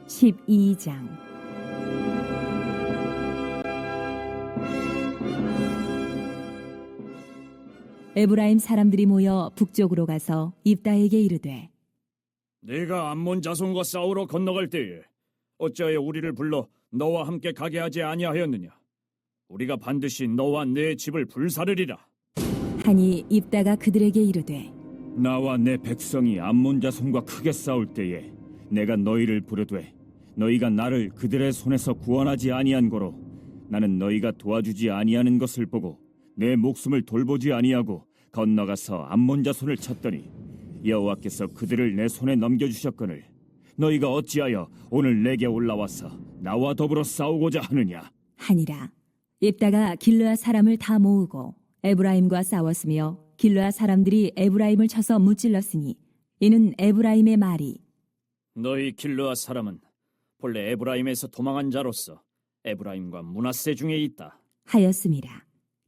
12장. 에브라임 사람들이 모여 북쪽으로 가서 입다에게 이르되, 네가 암몬 자손과 싸우러 건너갈 때에 어찌하여 우리를 불러 너와 함께 가게 하지 아니하였느냐? 우리가 반드시 너와 네 집을 불사르리라. 하니 입다가 그들에게 이르되, 나와 내 백성이 암몬 자손과 크게 싸울 때에 내가 너희를 부르되 너희가 나를 그들의 손에서 구원하지 아니한 고로 나는 너희가 도와주지 아니하는 것을 보고 내 목숨을 돌보지 아니하고 건너가서 암몬 자손을 쳤더니 여호와께서 그들을 내 손에 넘겨주셨거늘 너희가 어찌하여 오늘 내게 올라와서 나와 더불어 싸우고자 하느냐? 하니라. 입다가 길르앗 사람을 다 모으고 에브라임과 싸웠으며 길르앗 사람들이 에브라임을 쳐서 무찔렀으니 이는 에브라임의 말이, 너희 길르앗 사람은 본래 에브라임에서 도망한 자로서 에브라임과 므낫세 중에 있다. 하였음이라.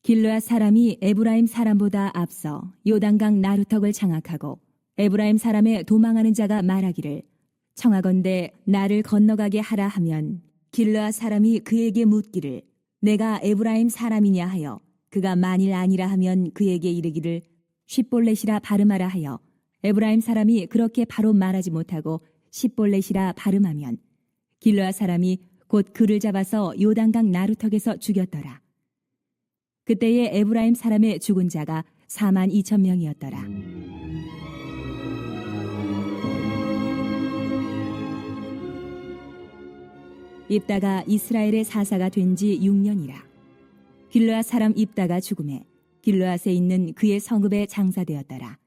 길르앗 사람이 에브라임 사람보다 앞서 요단강 나루턱을 장악하고 에브라임 사람의 도망하는 자가 말하기를, 청하건대 나를 건너가게 하라 하면 길르앗 사람이 그에게 묻기를, 내가 에브라임 사람이냐 하여 그가 만일 아니라 하면 그에게 이르기를 쉿볼렛이라 발음하라 하여 에브라임 사람이 그렇게 바로 말하지 못하고 쉿볼렛이라 발음하면 길르앗 사람이 곧 그를 잡아서 요단강 나루턱에서 죽였더라. 그때에 에브라임 사람의 죽은 자가 42,000명이었더라. 입다가 이스라엘의 사사가 된 지 6년이라. 길르앗 사람 입다가 죽음에 길르앗에 있는 그의 성읍에 장사되었더라.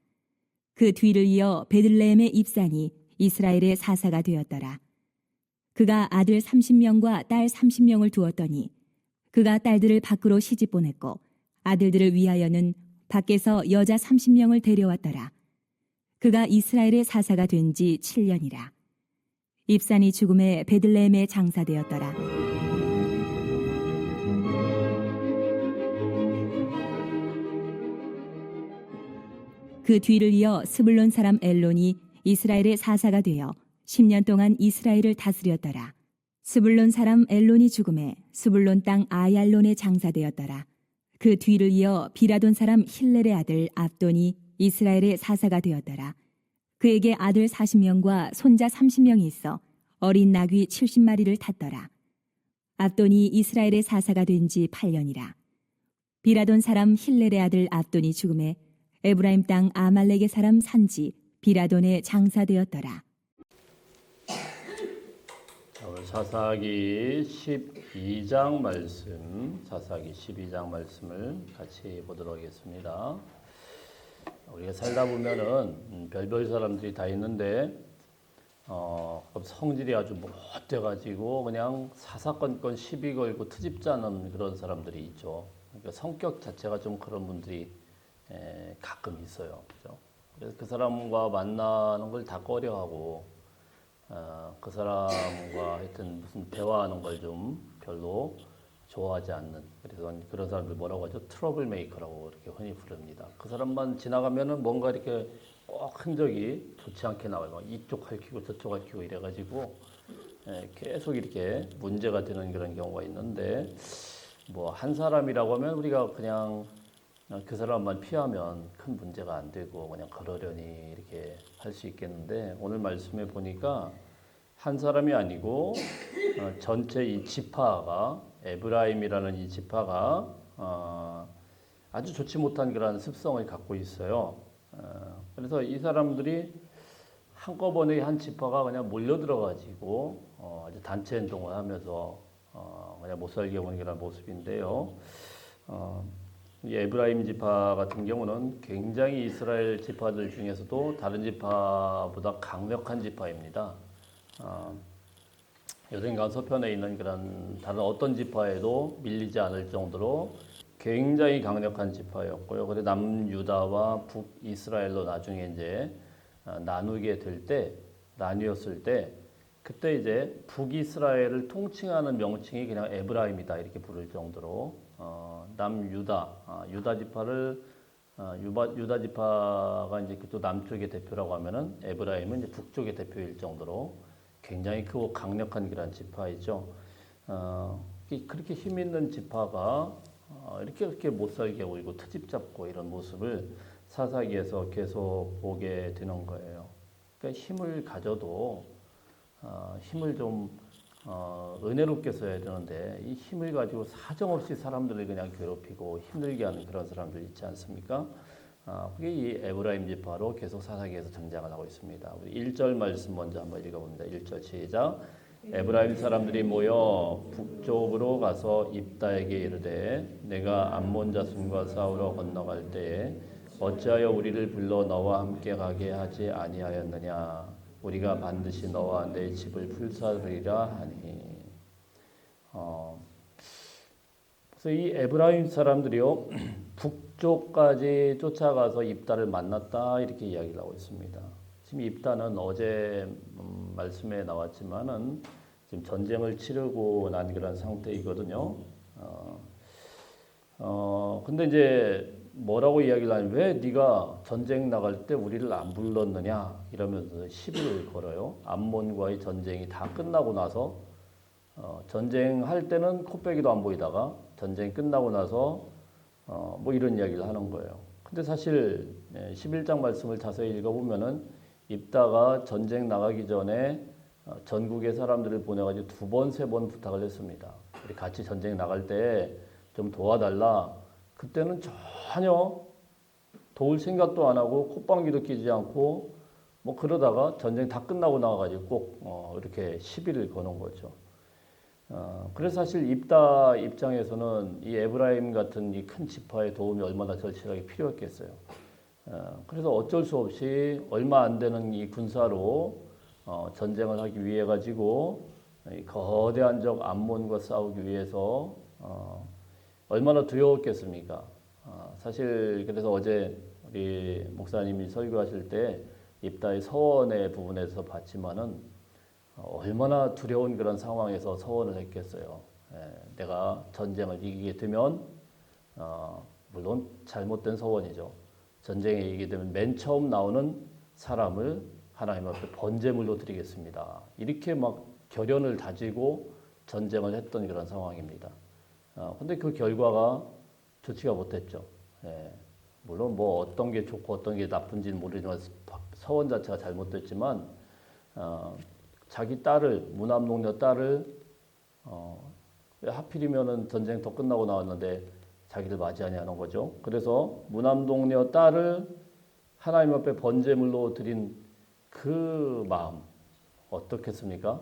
그 뒤를 이어 베들레헴의 입산이 이스라엘의 사사가 되었더라. 그가 아들 30명과 딸 30명을 두었더니 그가 딸들을 밖으로 시집 보냈고 아들들을 위하여는 밖에서 여자 30명을 데려왔더라. 그가 이스라엘의 사사가 된 지 7년이라. 입산이 죽음에 베들레헴에 장사되었더라. 그 뒤를 이어 스불론 사람 엘론이 이스라엘의 사사가 되어 10년 동안 이스라엘을 다스렸더라. 스불론 사람 엘론이 죽음에 스불론 땅 아얄론에 장사되었더라. 그 뒤를 이어 비라돈 사람 힐렐의 아들 압돈이 이스라엘의 사사가 되었더라. 그에게 아들 40명과 손자 30명이 있어 어린 나귀 70마리를 탔더라. 압돈이 이스라엘의 사사가 된 지 8년이라. 비라돈 사람 힐렐의 아들 압돈이 죽음에 에브라임 땅 아말렉의 사람 산지 비라돈에 장사되었더라. 오늘 사사기 12장 말씀, 사사기 12장 말씀을 같이 보도록 하겠습니다. 우리가 살다 보면은 별별 사람들이 다 있는데 성질이 아주 못돼가지고 그냥 사사건건 시비 걸고 트집 짜는 그런 사람들이 있죠. 그러니까 성격 자체가 좀 그런 분들이 가끔 있어요. 그죠? 그래서 그 사람과 만나는 걸 다 꺼려하고 그 사람과 하여튼 무슨 대화하는 걸 좀 별로 좋아하지 않는, 그래서 그런 사람들 뭐라고 하죠? 트러블 메이커라고 이렇게 흔히 부릅니다. 그 사람만 지나가면은 뭔가 이렇게 꼭 흔적이 좋지 않게 나와요. 이쪽 핥히고 저쪽 핥히고 이래가지고 계속 이렇게 문제가 되는 그런 경우가 있는데, 뭐 한 사람이라고 하면 우리가 그냥 그 사람만 피하면 큰 문제가 안 되고 그냥 그러려니 이렇게 할 수 있겠는데, 오늘 말씀에 보니까 한 사람이 아니고 전체 이 지파가, 에브라임이라는 이 지파가 아주 좋지 못한 그런 습성을 갖고 있어요. 그래서 이 사람들이 한꺼번에 한 지파가 그냥 몰려들어가지고 아주 단체 행동을 하면서 그냥 못 살게 하는 그런 모습인데요. 이 에브라임 지파 같은 경우는 굉장히 이스라엘 지파들 중에서도 다른 지파보다 강력한 지파입니다. 요단강 서편에 있는 그런 다른 어떤 지파에도 밀리지 않을 정도로 굉장히 강력한 지파였고요. 그리고 남유다와 북이스라엘로 나중에 이제 나누게 될 때, 나뉘었을 때, 그때 이제 북이스라엘을 통칭하는 명칭이 그냥 에브라임이다 이렇게 부를 정도로 남유다, 유다 지파를 유다 지파가 이제 또 남쪽의 대표라고 하면은 에브라임은 이제 북쪽의 대표일 정도로 굉장히 크고 강력한 그런 지파이죠. 그렇게 힘 있는 지파가 이렇게 못 살게 울고 트집 잡고 이런 모습을 사사기에서 계속 보게 되는 거예요. 그러니까 힘을 가져도 힘을 좀 은혜롭게 써야 되는데 이 힘을 가지고 사정없이 사람들을 그냥 괴롭히고 힘들게 하는 그런 사람들 있지 않습니까? 그게 이 에브라임 지파로 계속 사사기에서 등장을 하고 있습니다. 우리 1절 말씀 먼저 한번 읽어봅니다. 1절 시작. 에브라임 사람들이 모여 북쪽으로 가서 입다에게 이르되 내가 암몬 자손과 싸우러 건너갈 때에 어찌하여 우리를 불러 너와 함께 가게 하지 아니하였느냐? 우리가 반드시 너와 내 집을 불사르리라 하니. 그래서 이 에브라임 사람들이요 북쪽까지 쫓아가서 입다를 만났다 이렇게 이야기를 하고 있습니다. 지금 입다는 어제 말씀에 나왔지만은 지금 전쟁을 치르고 난 그런 상태이거든요. 근데 이제 뭐라고 이야기를 하냐면 왜 네가 전쟁 나갈 때 우리를 안 불렀느냐 이러면서 시비를 걸어요. 암몬과의 전쟁이 다 끝나고 나서 전쟁할 때는 코빼기도 안 보이다가 전쟁 끝나고 나서 뭐 이런 이야기를 하는 거예요. 근데 사실 11장 말씀을 자세히 읽어보면은 입다가 전쟁 나가기 전에 전국의 사람들을 보내가지고 2번, 3번 부탁을 했습니다. 우리 같이 전쟁 나갈 때 좀 도와달라. 그때는 전혀 도울 생각도 안 하고 콧방귀도 끼지 않고 뭐 그러다가 전쟁 다 끝나고 나와가지고 꼭 이렇게 시비를 거는 거죠. 그래서 사실 입다 입장에서는 이 에브라임 같은 이 큰 지파의 도움이 얼마나 절실하게 필요했겠어요. 그래서 어쩔 수 없이 얼마 안 되는 이 군사로 전쟁을 하기 위해 가지고 이 거대한 적 암몬과 싸우기 위해서 얼마나 두려웠겠습니까? 사실 그래서 어제 우리 목사님이 설교하실 때 입다의 서원의 부분에서 봤지만은 얼마나 두려운 그런 상황에서 서원을 했겠어요. 내가 전쟁을 이기게 되면 물론 잘못된 서원이죠. 전쟁에 이기게 되면 맨 처음 나오는 사람을 하나님 앞에 번제물로 드리겠습니다. 이렇게 막 결연을 다지고 전쟁을 했던 그런 상황입니다. 근데 그 결과가 좋지가 못했죠. 물론 뭐 어떤 게 좋고 어떤 게 나쁜지는 모르지만 서원 자체가 잘못됐지만 자기 딸을 무남동녀 딸을 하필이면은 전쟁 더 끝나고 나왔는데 자기를 맞이하냐는 거죠. 그래서 무남동녀 딸을 하나님 앞에 번제물로 드린 그 마음 어떻겠습니까?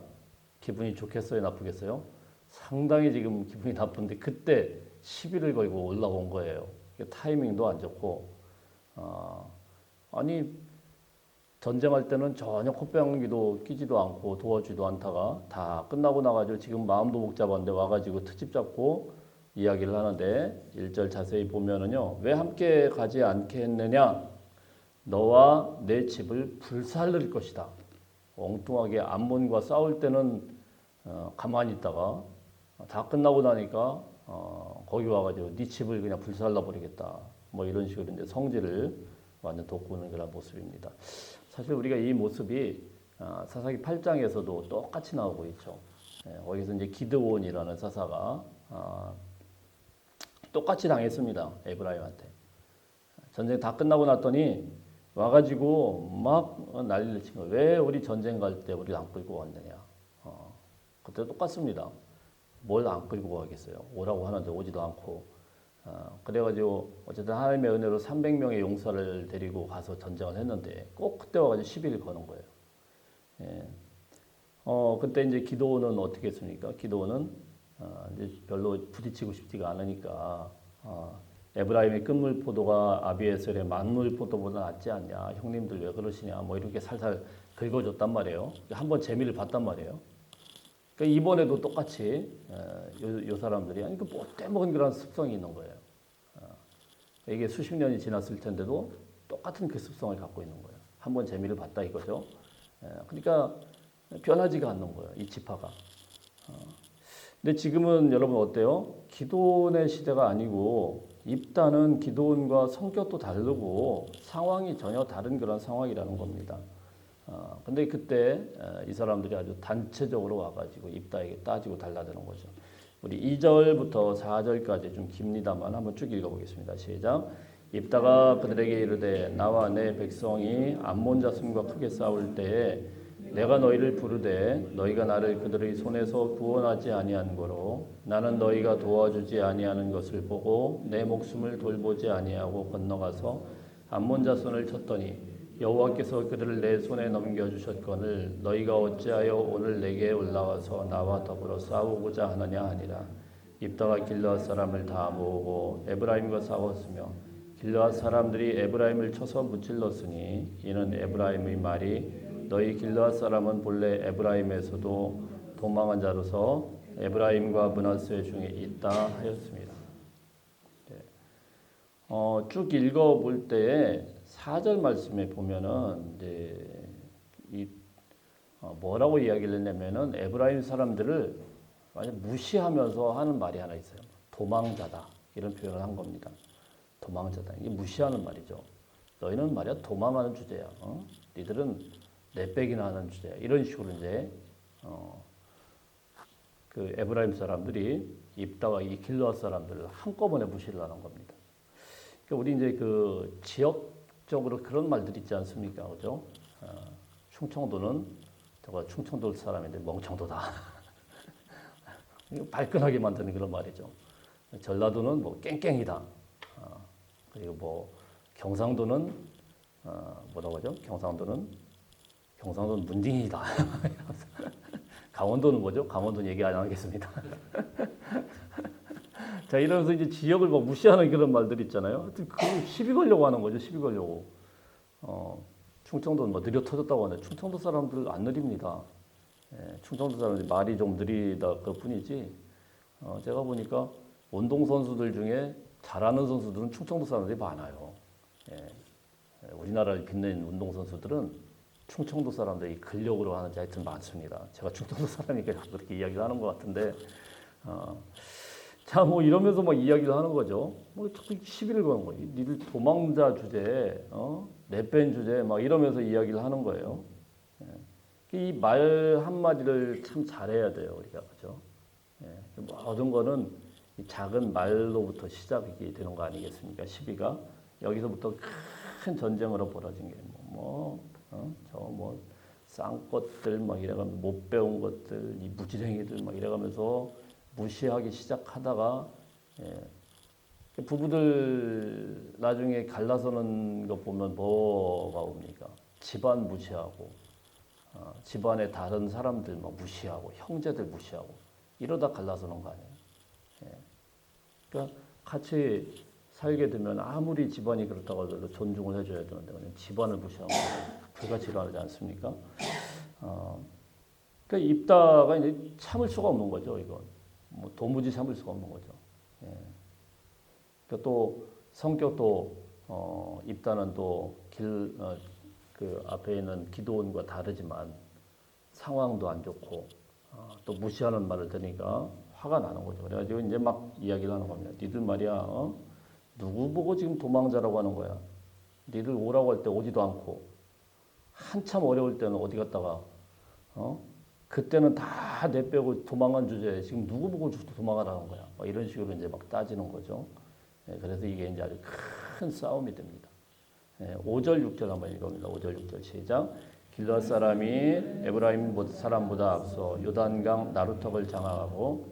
기분이 좋겠어요, 나쁘겠어요? 상당히 지금 기분이 나쁜데 그때 시비를 걸고 올라온 거예요. 타이밍도 안 좋고 아니 전쟁할 때는 전혀 콧방귀도 끼지도 않고 도와주지도 않다가 다 끝나고 나가지고 지금 마음도 못 잡았는데 와가지고 트집 잡고 이야기를 하는데 1절 자세히 보면은요. 왜 함께 가지 않게 했느냐? 너와 내 집을 불살릴 것이다. 엉뚱하게 암몬과 싸울 때는 가만히 있다가 다 끝나고 나니까 거기 와가지고 네 집을 그냥 불살라 버리겠다. 뭐 이런 식으로 이제 성질을 완전 돋구는 그런 모습입니다. 사실 우리가 이 모습이 사사기 8장에서도 똑같이 나오고 있죠. 거기서 이제 기드온이라는 사사가 똑같이 당했습니다. 에브라임한테. 전쟁 다 끝나고 났더니 와가지고 막 난리를 친 거예요. 왜 우리 전쟁 갈 때 우리 안 끌고 왔느냐. 그때 똑같습니다. 뭘 안 끌고 가겠어요. 오라고 하는데 오지도 않고. 그래가지고 어쨌든 하나님의 은혜로 300명의 용사를 데리고 가서 전쟁을 했는데 꼭 그때 와가지고 시비를 거는 거예요. 그때 이제 기도원은 어떻게 했습니까? 기도원은 이제 별로 부딪히고 싶지가 않으니까 에브라임의 끝물 포도가 아비에셀의 만물 포도보다 낫지 않냐? 형님들 왜 그러시냐? 뭐 이렇게 살살 긁어줬단 말이에요. 한번 재미를 봤단 말이에요. 그러니까 이번에도 똑같이 요 사람들이 아니 그 못돼 먹은 그런 습성이 있는 거예요. 이게 수십 년이 지났을 텐데도 똑같은 그 습성을 갖고 있는 거예요. 한번 재미를 봤다 이거죠. 그러니까 변하지가 않는 거예요. 이 지파가. 근데 지금은 여러분 어때요? 기도원의 시대가 아니고 입다는 기도원과 성격도 다르고 상황이 전혀 다른 그런 상황이라는 겁니다. 근데 그때 이 사람들이 아주 단체적으로 와가지고 입다에게 따지고 달라드는 거죠. 우리 2절부터 4절까지 좀 깁니다만 한번 쭉 읽어보겠습니다. 시작. 입다가 그들에게 이르되 나와 내 백성이 암몬 자손과 크게 싸울 때에 내가 너희를 부르되 너희가 나를 그들의 손에서 구원하지 아니한 거로 나는 너희가 도와주지 아니하는 것을 보고 내 목숨을 돌보지 아니하고 건너가서 암몬 자손을 쳤더니 여호와께서 그들을 내 손에 넘겨주셨거늘 너희가 어찌하여 오늘 내게 올라와서 나와 더불어 싸우고자 하느냐 하니라. 입다가 길르앗 사람을 다 모으고 에브라임과 싸웠으며 길르앗 사람들이 에브라임을 쳐서 무찔렀으니 이는 에브라임의 말이 너희 길르앗 사람은 본래 에브라임에서도 도망한 자로서 에브라임과 므낫세 중에 있다 하였습니다. 쭉 읽어볼 때에 4절 말씀에 보면은 이제 뭐라고 이야기를 했냐면은 에브라임 사람들을 완전 무시하면서 하는 말이 하나 있어요. 도망자다 이런 표현을 한 겁니다. 도망자다 이게 무시하는 말이죠. 너희는 말이야 도망하는 주제야. 니들은 내빼기나 하는 주제야. 이런 식으로 이제 그 에브라임 사람들이 입다와 이 길르앗 사람들을 한꺼번에 무시를 하는 겁니다. 그러니까 우리 이제 그 지역적으로 그런 말들 있지 않습니까, 그죠? 충청도는 저거 충청도 사람인데 멍청도다. 발끈하게 만드는 그런 말이죠. 전라도는 뭐 깽깽이다. 그리고 뭐 경상도는 뭐라고 하죠? 경상도는 문딩이다. 강원도는 뭐죠? 강원도는 얘기 안 하겠습니다. 자, 이러면서 이제 지역을 막 무시하는 그런 말들 있잖아요. 그 시비 걸려고 하는 거죠. 시비 걸려고. 충청도는 뭐 느려 터졌다고 하는데 충청도 사람들 안 느립니다. 충청도 사람들이 말이 좀 느리다 그 뿐이지. 제가 보니까 운동 선수들 중에 잘하는 선수들은 충청도 사람들이 많아요. 우리나라를 빛낸 운동 선수들은 충청도 사람들이 근력으로 하는지 하여튼 많습니다. 제가 충청도 사람이니까 그렇게 이야기를 하는 것 같은데, 자, 뭐 이러면서 막 이야기를 하는 거죠. 뭐 자꾸 시비를 거는 거예요. 니들 도망자 주제, 내뺀 주제, 막 이러면서 이야기를 하는 거예요. 이 말 한마디를 참 잘해야 돼요, 우리가. 그죠? 모든 거는 이 작은 말로부터 시작이 되는 거 아니겠습니까? 시비가. 여기서부터 큰 전쟁으로 벌어진 게 쌍것들 막 이래가면서 못 배운 것들, 이 무지랭이들 막 이래가면서 무시하기 시작하다가 부부들 나중에 갈라서는 거 보면 뭐가 옵니까? 집안 무시하고 집안의 다른 사람들 막 무시하고 형제들 무시하고 이러다 갈라서는 거 아니에요? 그러니까 같이 살게 되면 아무리 집안이 그렇다고 해도 존중을 해줘야 되는데 그냥 집안을 무시하고 불가지런하지 않습니까? 그러니까 입다가 이제 참을 수가 없는 거죠, 이건. 뭐 도무지 참을 수가 없는 거죠. 그러니까 또 성격도 입다는 또 그 앞에 있는 기도원과 다르지만 상황도 안 좋고 또 무시하는 말을 들으니까 화가 나는 거죠. 그래가지고 이제 막 이야기를 하는 겁니다. 니들 말이야, 누구 보고 지금 도망자라고 하는 거야? 니들 오라고 할 때 오지도 않고 한참 어려울 때는 어디 갔다가 그때는 다 내빼고 도망간 주제에 지금 누구 보고 도망가라는 거야? 막 이런 식으로 이제 막 따지는 거죠. 그래서 이게 이제 아주 큰 싸움이 됩니다. 5절 6절 한번 읽어봅니다. 5절 6절 시작. 길르앗 사람이 에브라임 사람보다 앞서 요단강 나루턱을 장악하고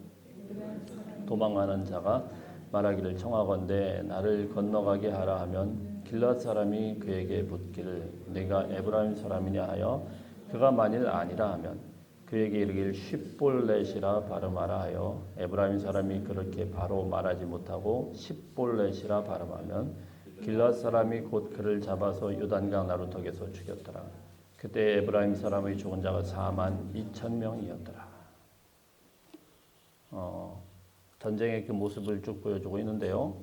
도망하는 자가 말하기를 청하건대 나를 건너가게 하라 하면 길르앗 사람이 그에게 묻기를 내가 에브라임 사람이냐 하여 그가 만일 아니라 하면 그에게 이르기를 십볼렛이라 발음하라 하여 에브라임 사람이 그렇게 바로 말하지 못하고 십볼렛이라 발음하면 길르앗 사람이 곧 그를 잡아서 요단강 나루턱에서 죽였더라. 그때 에브라임 사람의 죽은 자가 4만 2천 명이었더라. 전쟁의 그 모습을 쭉 보여주고 있는데요.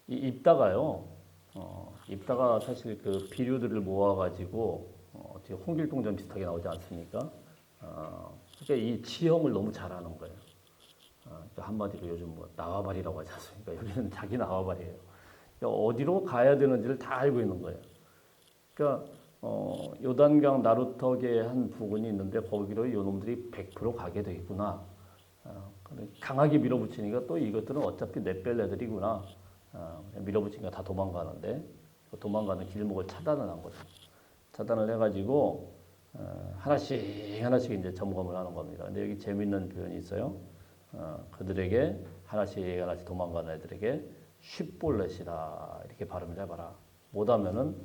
이 입다가요. 입다가 사실 그 비류들을 모아가지고 어떻게 홍길동전 비슷하게 나오지 않습니까? 그러니까 이 지형을 너무 잘하는 거예요. 한마디로 요즘 뭐 나와바리라고 하지 않습니까? 여기는 자기 나와바리예요. 그러니까 어디로 가야 되는지를 다 알고 있는 거예요. 그러니까 요단강 나루터계 한 부근이 있는데 거기로 요놈들이 100% 가게 되겠구나. 강하게 밀어붙이니까 또 이것들은 어차피 내뺄 애들이구나. 밀어붙이니까 다 도망가는데 도망가는 길목을 차단을 한 거죠. 차단을 해가지고 하나씩 하나씩 이제 점검을 하는 겁니다. 근데 여기 재밌는 표현이 있어요. 그들에게 하나씩 하나씩 도망가는 애들에게 쉽볼렛이다 이렇게 발음을 해봐라. 못하면은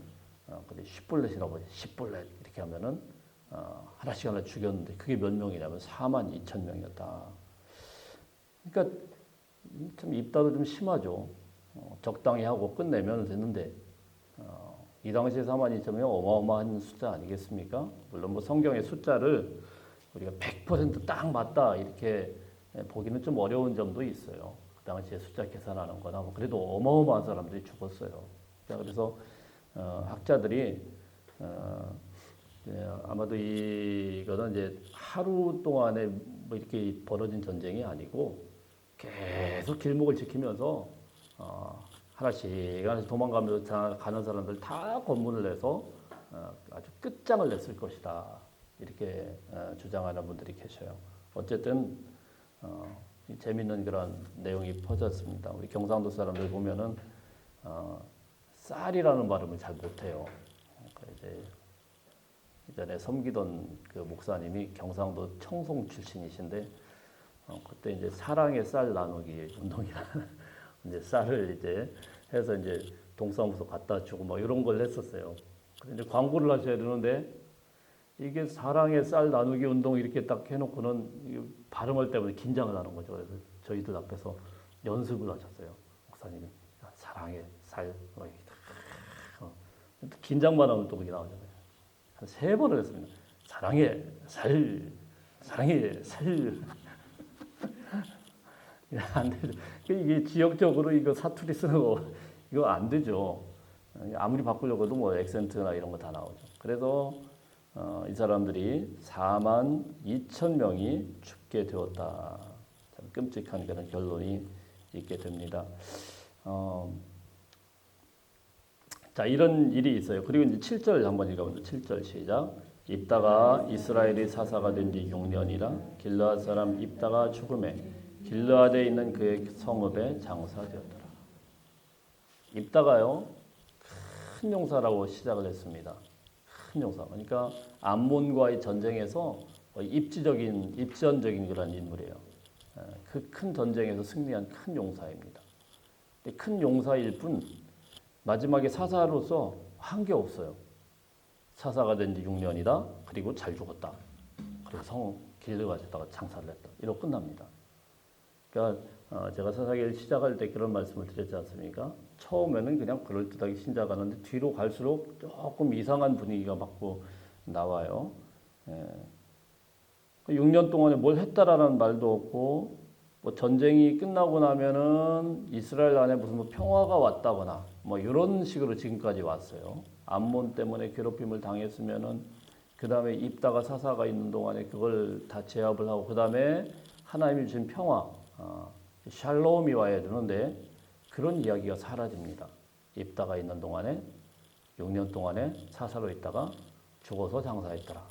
근데 쉽볼렛이라고 하지. 십볼렛 이렇게 하면은 하나씩 하나 죽였는데 그게 몇 명이냐면 42,000명이었다. 그러니까 참 입다도 좀 심하죠. 적당히 하고 끝내면 됐는데 이 당시에 42,000명 어마어마한 숫자 아니겠습니까? 물론 뭐 성경의 숫자를 우리가 100%딱 맞다 이렇게 보기는 좀 어려운 점도 있어요. 그 당시에 숫자 계산하는 거나 뭐 그래도 어마어마한 사람들이 죽었어요. 그래서 학자들이 아마도 이거는 이제 하루 동안에 뭐 이렇게 벌어진 전쟁이 아니고 계속 길목을 지키면서 하나씩 하나씩 도망가면서 가는 사람들 다 검문을 해서 아주 끝장을 냈을 것이다 이렇게 주장하는 분들이 계셔요. 어쨌든 재밌는 그런 내용이 퍼졌습니다. 우리 경상도 사람들 보면은 쌀이라는 발음을 잘 못해요. 그러니까 이제 예전에 섬기던 그 목사님이 경상도 청송 출신이신데 그때 이제 사랑의 쌀 나누기 운동이라는 이제 쌀을 이제 해서 이제 동사무소 갖다 주고 뭐 이런 걸 했었어요. 근데 이제 광고를 하셔야 되는데 이게 사랑의 쌀 나누기 운동 이렇게 딱 해놓고는 발음할 때마다 긴장을 하는 거죠. 그래서 저희들 앞에서 연습을 하셨어요. 목사님이 사랑의 쌀 긴장만 하면 또 그게 나오잖아요. 한 3번을 했습니다. 사랑의 살, 사랑의 살. 안 되죠. 이게 지역적으로 이거 사투리 쓰는 거 이거 안 되죠. 아무리 바꾸려고 해도 뭐 액센트나 이런 거 다 나오죠. 그래서 이 사람들이 42,000명이 죽게 되었다. 참 끔찍한 그런 결론이 있게 됩니다. 자, 이런 일이 있어요. 그리고 이제 7절 한번 읽어보죠. 7절 시작. 입다가 이스라엘이 사사가 된 지 6년이라 길르앗 사람 입다가 죽음에 길르앗에 있는 그의 성읍에 장사되었더라. 입다가요 큰 용사라고 시작을 했습니다. 큰 용사. 그러니까 암몬과의 전쟁에서 입전적인 그런 인물이에요. 그 큰 전쟁에서 승리한 큰 용사입니다. 큰 용사일 뿐 마지막에 사사로서 한 게 없어요. 사사가 된 지 6년이다. 그리고 잘 죽었다. 그리고 성 길르앗에다가 장사를 했다. 이러고 끝납니다. 그러니까 제가 사사기를 시작할 때 그런 말씀을 드렸지 않습니까? 처음에는 그냥 그럴듯하게 신작하는데 뒤로 갈수록 조금 이상한 분위기가 자꾸 나와요. 6년 동안에 뭘 했다라는 말도 없고 뭐 전쟁이 끝나고 나면은 이스라엘 안에 무슨 뭐 평화가 왔다거나 뭐 이런 식으로 지금까지 왔어요. 암몬 때문에 괴롭힘을 당했으면은 그 다음에 입다가 사사가 있는 동안에 그걸 다 제압을 하고 그 다음에 하나님이 주신 평화, 샬롬이 와야 되는데 그런 이야기가 사라집니다. 입다가 있는 동안에 6년 동안에 사사로 있다가 죽어서 장사했더라.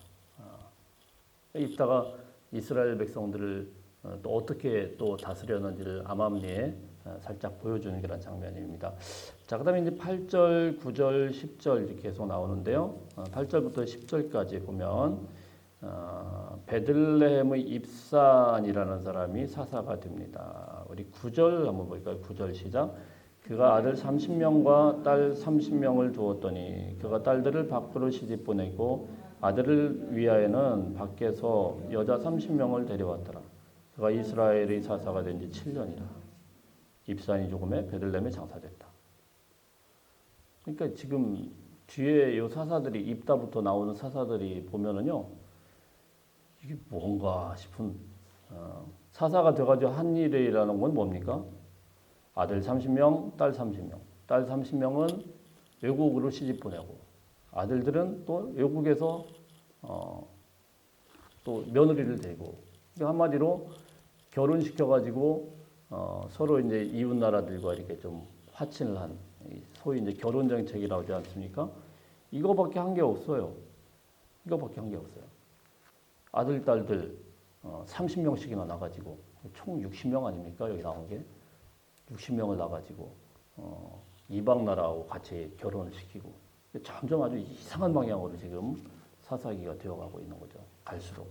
입다가 이스라엘 백성들을 또 어떻게 또 다스렸는지를 암암리에 살짝 보여주는 그런 장면입니다. 자, 그 다음에 이제 8절, 9절, 10절 이렇게 계속 나오는데요. 8절부터 10절까지 보면 베들레헴의 입산이라는 사람이 사사가 됩니다. 우리 9절 한번 볼까요? 9절 시작. 그가 아들 30명과 딸 30명을 두었더니 그가 딸들을 밖으로 시집 보내고 아들을 위하여는 밖에서 여자 30명을 데려왔더라. 그가 이스라엘의 사사가 된 지 7년이라. 입산이 죽음에 베들레헴에 장사됐다. 그러니까 지금 뒤에 이 사사들이 입다부터 나오는 사사들이 보면은요. 이게 뭔가 싶은 사사가 돼가지고 한 일이라는 건 뭡니까? 아들 30명, 딸 30명. 딸 30명은 외국으로 시집 보내고 아들들은 또 외국에서 또 며느리를 대고 한마디로 결혼시켜가지고 서로 이제 이웃 나라들과 이렇게 좀 화친을 한 소위 이제 결혼 정책이라고 하지 않습니까? 이거밖에 한 게 없어요. 이거밖에 한 게 없어요. 아들, 딸들 30명씩이나 나가지고 총 60명 아닙니까? 여기 나온 게 60명을 나가지고 이방 나라하고 같이 결혼을 시키고 점점 아주 이상한 방향으로 지금 사사기가 되어가고 있는 거죠. 갈수록.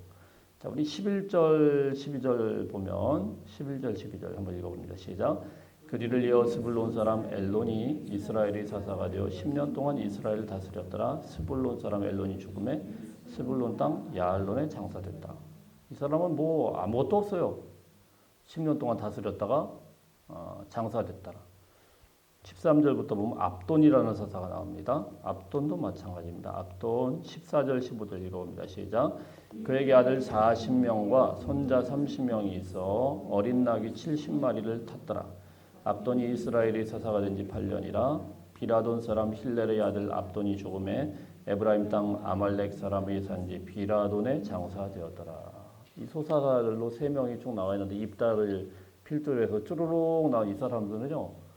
자, 우리 11절, 12절 보면 11절, 12절 한번 읽어봅니다. 시작. 그리를 이어 스불론 사람 엘론이 이스라엘의 사사가 되어 10년 동안 이스라엘을 다스렸더라. 스불론 사람 엘론이 죽음에 스불론 땅 야알론에 장사됐다. 이 사람은 뭐 아무것도 없어요. 10년 동안 다스렸다가 장사됐더라. 13절부터 보면 압돈이라는 사사가 나옵니다. 압돈도 마찬가지입니다. 압돈 14절 15절 읽어봅니다. 시작. 그에게 아들 40명과 손자 30명이 있어 어린 나귀 70마리를 탔더라. 압돈이 이스라엘의 사사가 된 지 8년이라 비라돈 사람 힐렐의 아들 압돈이 죽음에 에브라임 땅 아말렉 사람의 산지 비라돈에 장사되었더라. 이 소사들로 3명이 쭉 나와 있는데 입다를 필두로 해서 쭈루룩 나온 이 사람들은요.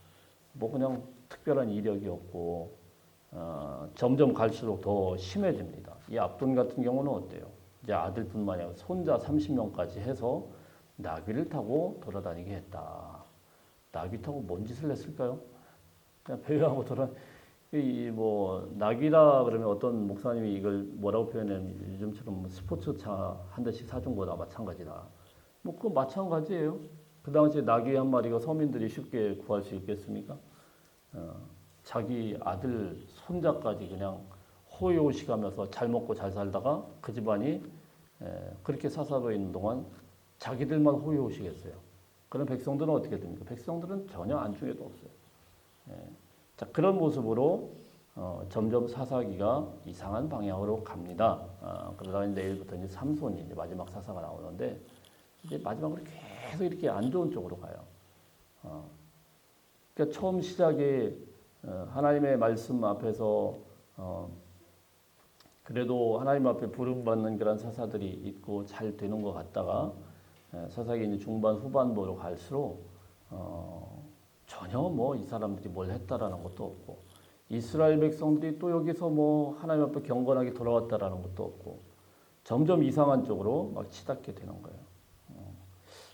뭐 그냥 특별한 이력이 없고 점점 갈수록 더 심해집니다. 이 압돈 같은 경우는 어때요? 이제 아들뿐만이 아니라 손자 30명까지 해서 나귀를 타고 돌아다니게 했다. 나귀 타고 뭔 짓을 했을까요? 그냥 배회하고 뭐 나귀라 그러면 어떤 목사님이 이걸 뭐라고 표현하냐면 요즘처럼 스포츠차 한 대씩 사준 거나 마찬가지다. 뭐 그거 마찬가지예요. 그 당시에 나귀 한 마리가 서민들이 쉽게 구할 수 있겠습니까? 자기 아들, 손자까지 그냥 호의호식하면서 잘 먹고 잘 살다가 그 집안이 그렇게 사사로 있는 동안 자기들만 호의호식했어요. 그런 백성들은 어떻게 됩니까? 백성들은 전혀 안중에도 없어요. 자, 그런 모습으로 점점 사사기가 이상한 방향으로 갑니다. 그러다가 내일부터 이제 삼손이 이제 마지막 사사가 나오는데 이제 마지막으로 계속 이렇게 안 좋은 쪽으로 가요. 그러니까 처음 시작에 하나님의 말씀 앞에서 그래도 하나님 앞에 부름받는 그런 사사들이 있고 잘 되는 것 같다가 사사기 이제 중반 후반부로 갈수록 전혀 뭐 이 사람들이 뭘 했다라는 것도 없고 이스라엘 백성들이 또 여기서 뭐 하나님 앞에 경건하게 돌아왔다라는 것도 없고 점점 이상한 쪽으로 막 치닫게 되는 거예요.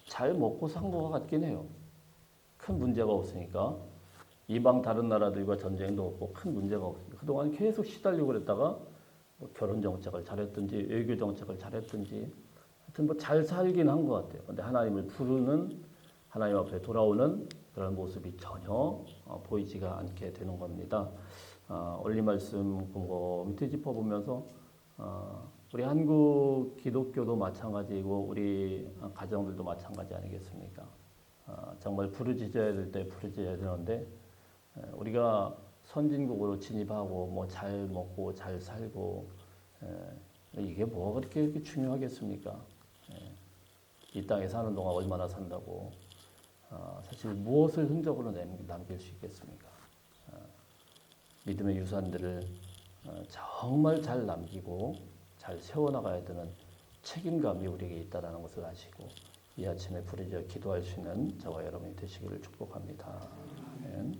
잘 먹고 산 것 같긴 해요. 큰 문제가 없으니까 이방 다른 나라들과 전쟁도 없고 큰 문제가 없으니까 그동안 계속 시달리고 그랬다가 뭐 결혼 정책을 잘했든지 외교 정책을 잘했든지 하여튼 뭐 잘 살긴 한 것 같아요. 근데 하나님을 부르는 하나님 앞에 돌아오는 그런 모습이 전혀 보이지가 않게 되는 겁니다. 올리 말씀 곰곰이 뒤집어보면서 우리 한국 기독교도 마찬가지고 우리 가정들도 마찬가지 아니겠습니까? 정말 부르짖어야 될 때 부르짖어야 되는데 우리가 선진국으로 진입하고 뭐 잘 먹고 잘 살고 이게 뭐가 그렇게 중요하겠습니까? 이 땅에 사는 동안 얼마나 산다고 사실 무엇을 흔적으로 남길 수 있겠습니까? 믿음의 유산들을 정말 잘 남기고 잘 세워나가야 되는 책임감이 우리에게 있다는 것을 아시고 이 아침에 부르짖어 기도할 수 있는 저와 여러분이 되시기를 축복합니다. 아멘.